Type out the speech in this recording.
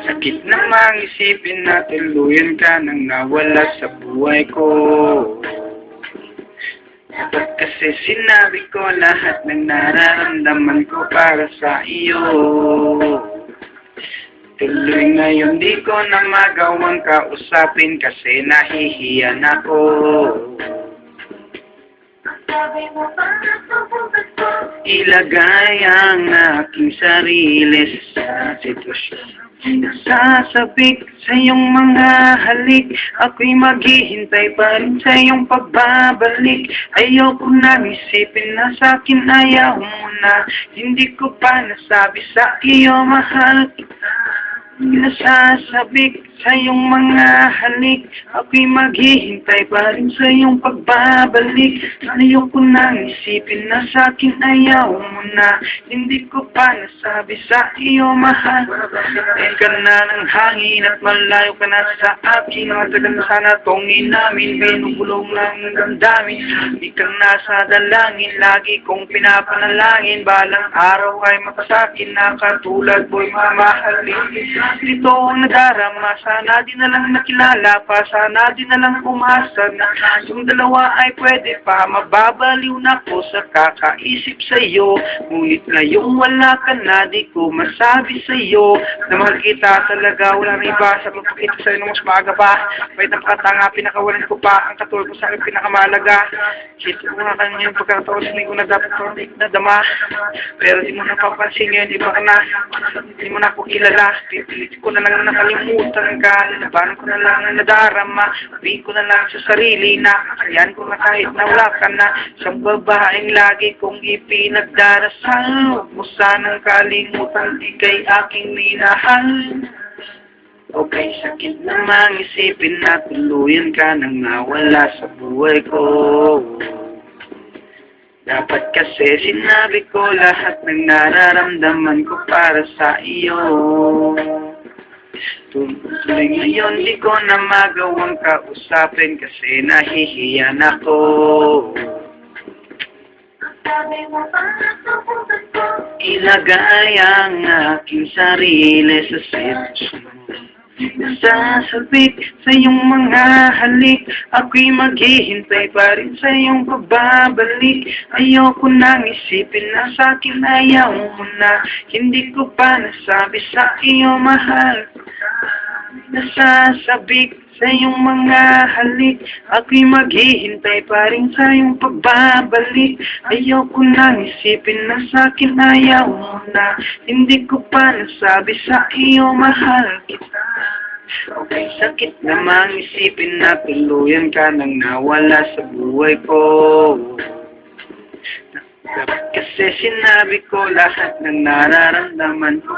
Sakit namang isipin na tuluyan ka nang nawala sa buhay ko. Dapat kasi sinabi ko lahat ng nararamdaman ko para sa iyo. Tuloy ngayon di ko na magawang kausapin kasi nahihiyan ako. Ilagay ang aking sarili sa sitwasyon. Sasabik sa iyong mga halik, ako'y maghihintay pa rin sa iyong pagbabalik. Ayoko nang isipin na sa'kin ayaw mo na. Hindi ko pa nasabi sa iyo mahal kita. Nasasabik sa iyong mga halik, ako'y maghihintay pa rin sa iyong pagbabalik. Ayoko nang isipin na sa'kin ayaw mo na. Hindi ko pa nasabi sa iyo mahal. Ka na ng hangin at malayo ka na sa akin. Matagal na sana tongin namin, binubulong lang ng damdamin. Di ka nasa dalangin, lagi kong pinapanalangin. Balang araw ay mapasakin na katulad mo'y mamahalin. Dito ang nadarama, sana di na lang nakilala pa. Sana di na lang umasa na yung dalawa ay pwede pa. Mababaliw na ko sa kakaisip sa'yo. Ngunit ngayong wala ka na, di ko masabi sa'yo na mahal kita talaga. Wala na iba sa pagpakita sa'yo nung mas maaga pa. May napakatanga, pinakawalan ko pa. Ang katulad ko sa akin pinakamalaga. Sito ko nga kanya yung pagkataon sa ko na dapat ko nadama. Pero di mo napapansin ngayon, iba ka na. Di mo na ako kilala. Pipilit ko na lang nakalimutan ka. Labanan ko na lang na nadarama. Sabihin ko na lang sa sarili na kakayan ko na kahit na wala ka na. Sa babaeng lagi kong ipinagdarasal. Huwag mo sanang kalimutan, ika'y aking minahal. Okay, sakit namang isipin na tuluyan ka nang nawala sa buhay ko. Dapat kasi sinabi ko lahat ng nararamdaman ko para sa iyo. Tuloy ngayon di ko na magawang kausapin kasi nahihiyan ako. Ilagay ang aking sarili sa sitwasyon. Sasabik sa iyong mga halik, ako'y maghihintay pa rin sa iyong pagbabalik. Ayoko nang isipin na sa'kin ayaw mo na. Hindi ko pa nasabi sa iyo mahal. Nasasabik sa iyong mga halik, ako'y maghihintay pa rin sa iyong pagbabalik. Ayoko nang isipin na sa'kin ayaw mo na. Hindi ko pa nasabi sa iyo mahal kita. Okay, sakit namang isipin na tuluyan ka nang nawala sa buhay ko. Dapat kasi sinabi ko lahat ng nararamdaman ko